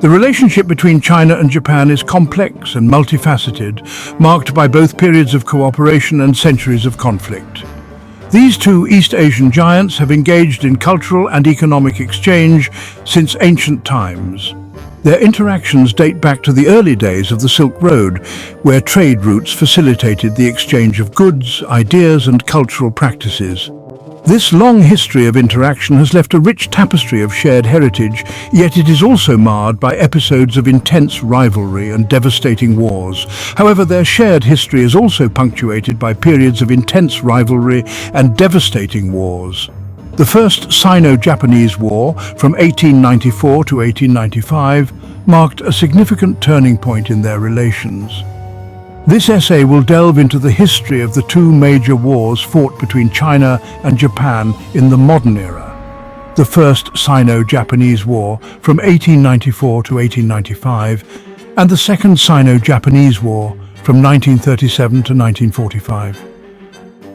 The relationship between China and Japan is complex and multifaceted, marked by both periods of cooperation and centuries of conflict. These two East Asian giants have engaged in cultural and economic exchange since ancient times. Their interactions date back to the early days of the Silk Road, where trade routes facilitated the exchange of goods, ideas, and cultural practices. This long history of interaction has left a rich tapestry of shared heritage, yet it is also marred by episodes of intense rivalry and devastating wars. However, their shared history is also punctuated by periods of intense rivalry and devastating wars. The First Sino-Japanese War, from 1894 to 1895, marked a significant turning point in their relations. This essay will delve into the history of the two major wars fought between China and Japan in the modern era. The First Sino-Japanese War, from 1894 to 1895, and the Second Sino-Japanese War, from 1937 to 1945.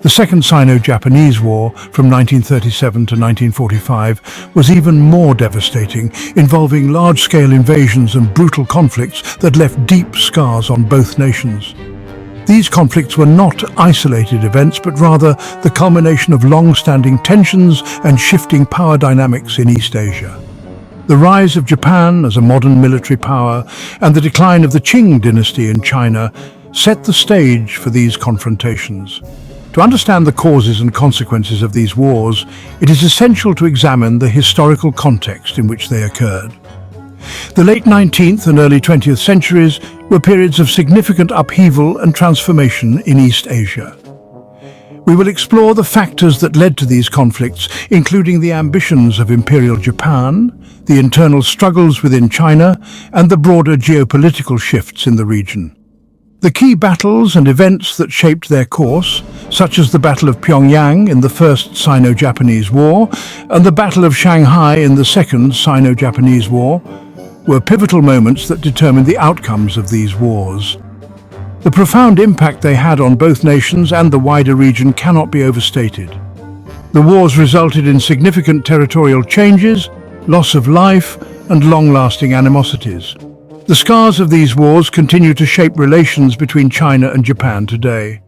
The Second Sino-Japanese War, from 1937 to 1945, was even more devastating, involving large-scale invasions and brutal conflicts that left deep scars on both nations. These conflicts were not isolated events, but rather the culmination of long-standing tensions and shifting power dynamics in East Asia. The rise of Japan as a modern military power and the decline of the Qing dynasty in China set the stage for these confrontations. To understand the causes and consequences of these wars, it is essential to examine the historical context in which they occurred. The late 19th and early 20th centuries were periods of significant upheaval and transformation in East Asia. We will explore the factors that led to these conflicts, including the ambitions of Imperial Japan, the internal struggles within China, and the broader geopolitical shifts in the region. The key battles and events that shaped their course, such as the Battle of Pyongyang in the First Sino-Japanese War and the Battle of Shanghai in the Second Sino-Japanese War, were pivotal moments that determined the outcomes of these wars. The profound impact they had on both nations and the wider region cannot be overstated. The wars resulted in significant territorial changes, loss of life, and long-lasting animosities. The scars of these wars continue to shape relations between China and Japan today.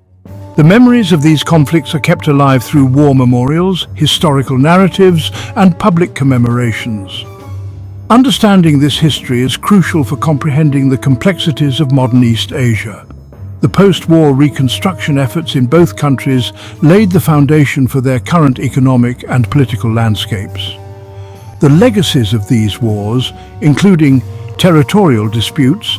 The memories of these conflicts are kept alive through war memorials, historical narratives, and public commemorations. Understanding this history is crucial for comprehending the complexities of modern East Asia. The post-war reconstruction efforts in both countries laid the foundation for their current economic and political landscapes. The legacies of these wars, including territorial disputes,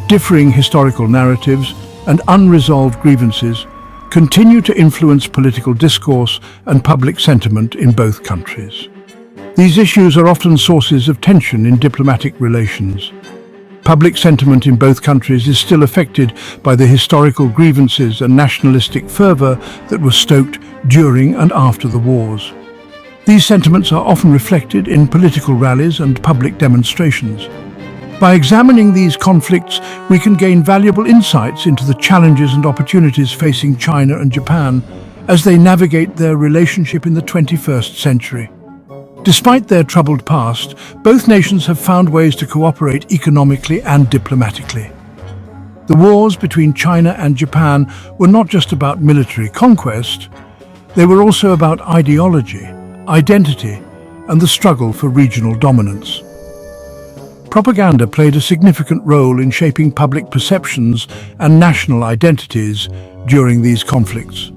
differing historical narratives, and unresolved grievances, continue to influence political discourse and public sentiment in both countries. These issues are often sources of tension in diplomatic relations. Public sentiment in both countries is still affected by the historical grievances and nationalistic fervor that were stoked during and after the wars. These sentiments are often reflected in political rallies and public demonstrations. By examining these conflicts, we can gain valuable insights into the challenges and opportunities facing China and Japan as they navigate their relationship in the 21st century. Despite their troubled past, both nations have found ways to cooperate economically and diplomatically. The wars between China and Japan were not just about military conquest, they were also about ideology, identity, and the struggle for regional dominance. Propaganda played a significant role in shaping public perceptions and national identities during these conflicts.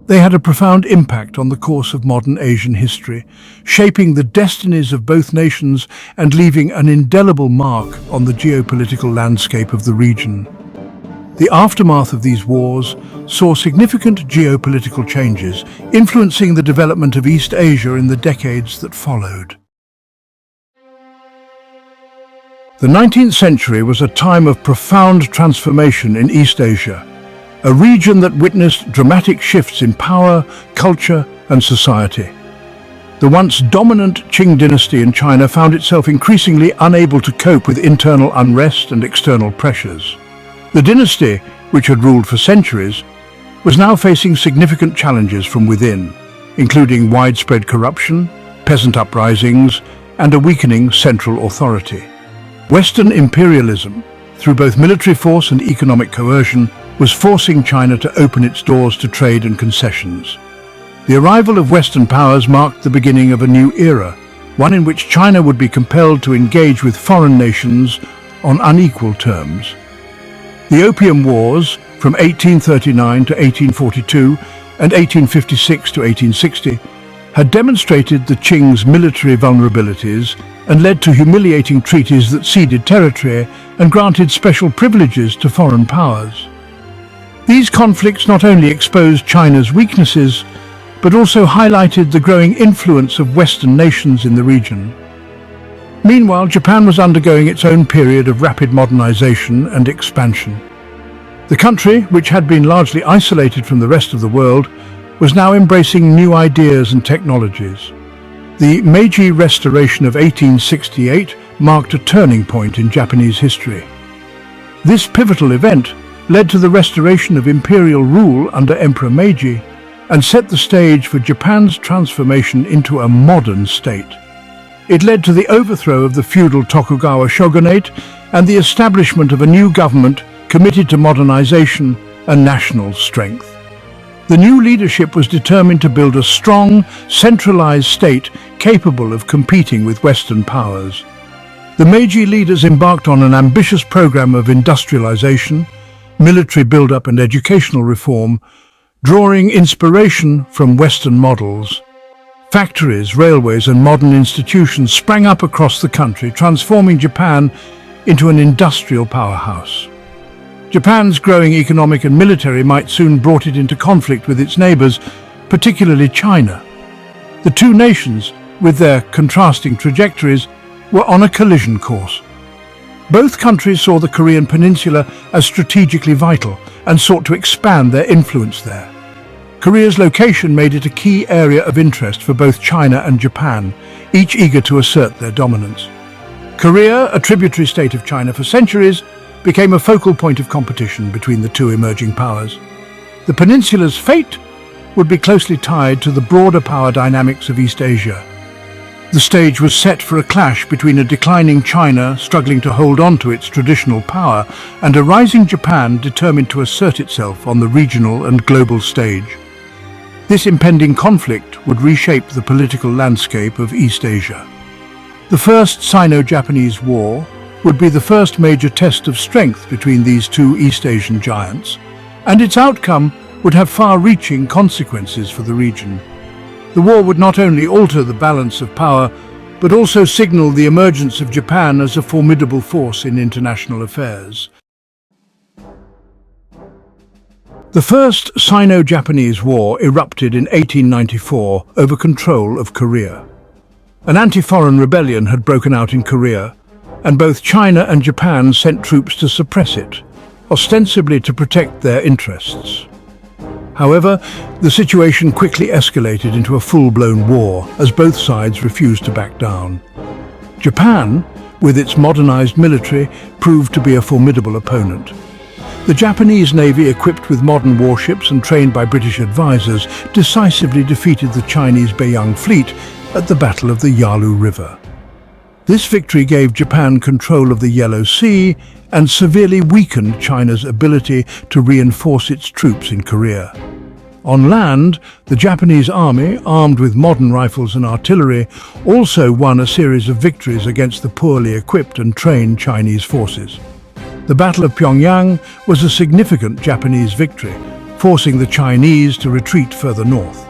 They had a profound impact on the course of modern Asian history, shaping the destinies of both nations and leaving an indelible mark on the geopolitical landscape of the region. The aftermath of these wars saw significant geopolitical changes, influencing the development of East Asia in the decades that followed. The 19th century was a time of profound transformation in East Asia, a region that witnessed dramatic shifts in power, culture, and society. The once dominant Qing dynasty in China found itself increasingly unable to cope with internal unrest and external pressures. The dynasty, which had ruled for centuries, was now facing significant challenges from within, including widespread corruption, peasant uprisings, and a weakening central authority. Western imperialism, through both military force and economic coercion, was forcing China to open its doors to trade and concessions. The arrival of Western powers marked the beginning of a new era, one in which China would be compelled to engage with foreign nations on unequal terms. The Opium Wars, from 1839 to 1842 and 1856 to 1860, had demonstrated the Qing's military vulnerabilities and led to humiliating treaties that ceded territory and granted special privileges to foreign powers. These conflicts not only exposed China's weaknesses, but also highlighted the growing influence of Western nations in the region. Meanwhile, Japan was undergoing its own period of rapid modernization and expansion. The country, which had been largely isolated from the rest of the world, was now embracing new ideas and technologies. The Meiji Restoration of 1868 marked a turning point in Japanese history. This pivotal event led to the restoration of imperial rule under Emperor Meiji and set the stage for Japan's transformation into a modern state. It led to the overthrow of the feudal Tokugawa shogunate and the establishment of a new government committed to modernization and national strength. The new leadership was determined to build a strong, centralized state capable of competing with Western powers. The Meiji leaders embarked on an ambitious program of industrialization, military build-up and educational reform, drawing inspiration from Western models. Factories, railways and modern institutions sprang up across the country, transforming Japan into an industrial powerhouse. Japan's growing economic and military might soon brought it into conflict with its neighbors, particularly China. The two nations, with their contrasting trajectories, were on a collision course. Both countries saw the Korean peninsula as strategically vital and sought to expand their influence there. Korea's location made it a key area of interest for both China and Japan, each eager to assert their dominance. Korea, a tributary state of China for centuries, became a focal point of competition between the two emerging powers. The peninsula's fate would be closely tied to the broader power dynamics of East Asia. The stage was set for a clash between a declining China struggling to hold on to its traditional power and a rising Japan determined to assert itself on the regional and global stage. This impending conflict would reshape the political landscape of East Asia. The First Sino-Japanese War would be the first major test of strength between these two East Asian giants, and its outcome would have far-reaching consequences for the region. The war would not only alter the balance of power, but also signal the emergence of Japan as a formidable force in international affairs. The First Sino-Japanese War erupted in 1894 over control of Korea. An anti-foreign rebellion had broken out in Korea, and both China and Japan sent troops to suppress it, ostensibly to protect their interests. However, the situation quickly escalated into a full-blown war as both sides refused to back down. Japan, with its modernized military, proved to be a formidable opponent. The Japanese Navy, equipped with modern warships and trained by British advisors, decisively defeated the Chinese Beiyang fleet at the Battle of the Yalu River. This victory gave Japan control of the Yellow Sea and severely weakened China's ability to reinforce its troops in Korea. On land, the Japanese army, armed with modern rifles and artillery, also won a series of victories against the poorly equipped and trained Chinese forces. The Battle of Pyongyang was a significant Japanese victory, forcing the Chinese to retreat further north.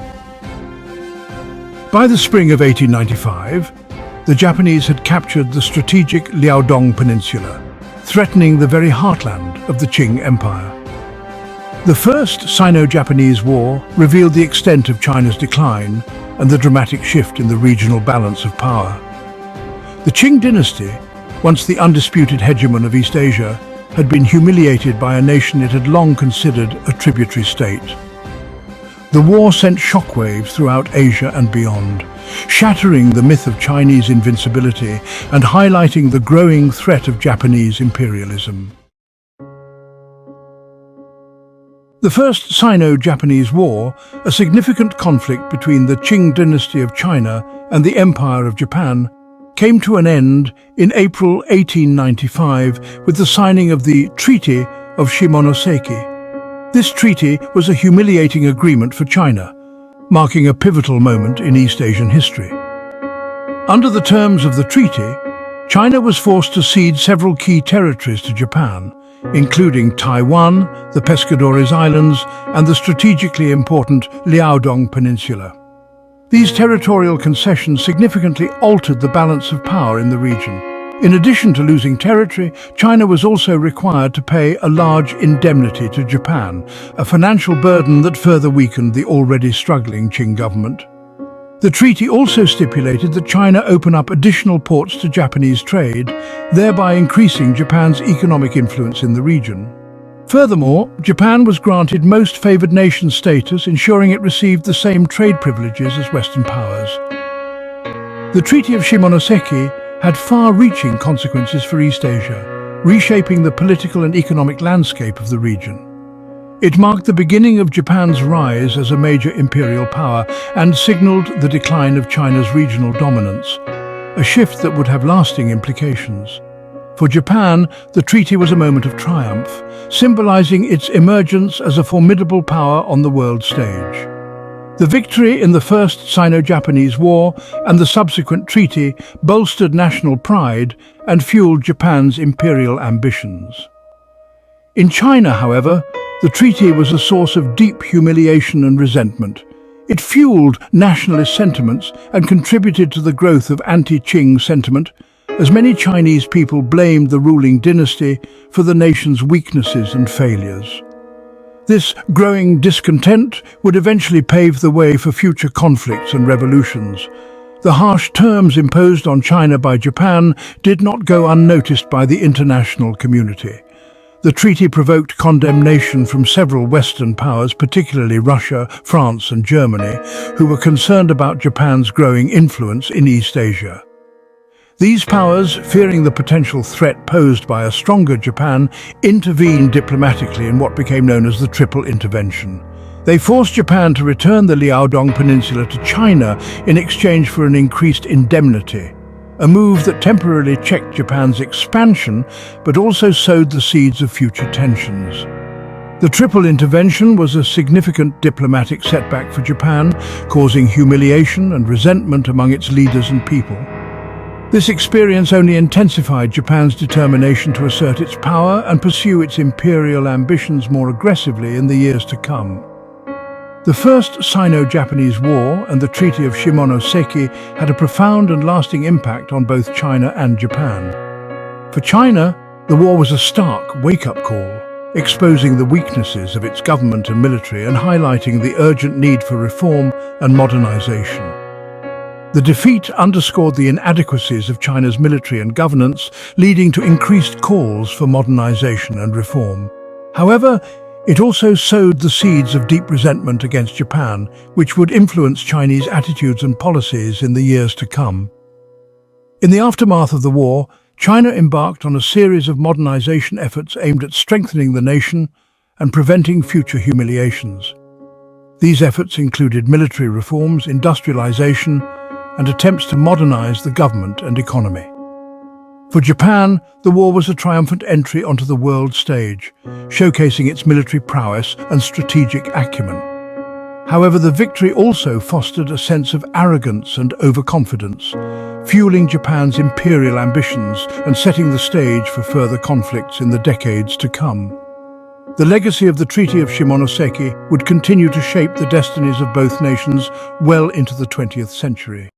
By the spring of 1895, the Japanese had captured the strategic Liaodong Peninsula, threatening the very heartland of the Qing Empire. The First Sino-Japanese War revealed the extent of China's decline and the dramatic shift in the regional balance of power. The Qing dynasty, once the undisputed hegemon of East Asia, had been humiliated by a nation it had long considered a tributary state. The war sent shockwaves throughout Asia and beyond, shattering the myth of Chinese invincibility and highlighting the growing threat of Japanese imperialism. The First Sino-Japanese War, a significant conflict between the Qing dynasty of China and the Empire of Japan, came to an end in April 1895 with the signing of the Treaty of Shimonoseki. This treaty was a humiliating agreement for China, marking a pivotal moment in East Asian history. Under the terms of the treaty, China was forced to cede several key territories to Japan, including Taiwan, the Pescadores Islands, and the strategically important Liaodong Peninsula. These territorial concessions significantly altered the balance of power in the region. In addition to losing territory, China was also required to pay a large indemnity to Japan, a financial burden that further weakened the already struggling Qing government. The treaty also stipulated that China open up additional ports to Japanese trade, thereby increasing Japan's economic influence in the region. Furthermore, Japan was granted most favored nation status, ensuring it received the same trade privileges as Western powers. The Treaty of Shimonoseki had far-reaching consequences for East Asia, reshaping the political and economic landscape of the region. It marked the beginning of Japan's rise as a major imperial power and signaled the decline of China's regional dominance, a shift that would have lasting implications. For Japan, the treaty was a moment of triumph, symbolizing its emergence as a formidable power on the world stage. The victory in the First Sino-Japanese War and the subsequent treaty bolstered national pride and fueled Japan's imperial ambitions. In China, however, the treaty was a source of deep humiliation and resentment. It fueled nationalist sentiments and contributed to the growth of anti-Qing sentiment, as many Chinese people blamed the ruling dynasty for the nation's weaknesses and failures. This growing discontent would eventually pave the way for future conflicts and revolutions. The harsh terms imposed on China by Japan did not go unnoticed by the international community. The treaty provoked condemnation from several Western powers, particularly Russia, France and Germany, who were concerned about Japan's growing influence in East Asia. These powers, fearing the potential threat posed by a stronger Japan, intervened diplomatically in what became known as the Triple Intervention. They forced Japan to return the Liaodong Peninsula to China in exchange for an increased indemnity, a move that temporarily checked Japan's expansion but also sowed the seeds of future tensions. The Triple Intervention was a significant diplomatic setback for Japan, causing humiliation and resentment among its leaders and people. This experience only intensified Japan's determination to assert its power and pursue its imperial ambitions more aggressively in the years to come. The First Sino-Japanese War and the Treaty of Shimonoseki had a profound and lasting impact on both China and Japan. For China, the war was a stark wake-up call, exposing the weaknesses of its government and military and highlighting the urgent need for reform and modernization. The defeat underscored the inadequacies of China's military and governance, leading to increased calls for modernization and reform. However, it also sowed the seeds of deep resentment against Japan, which would influence Chinese attitudes and policies in the years to come. In the aftermath of the war, China embarked on a series of modernization efforts aimed at strengthening the nation and preventing future humiliations. These efforts included military reforms, industrialization, and attempts to modernize the government and economy. For Japan, the war was a triumphant entry onto the world stage, showcasing its military prowess and strategic acumen. However, the victory also fostered a sense of arrogance and overconfidence, fueling Japan's imperial ambitions and setting the stage for further conflicts in the decades to come. The legacy of the Treaty of Shimonoseki would continue to shape the destinies of both nations well into the 20th century.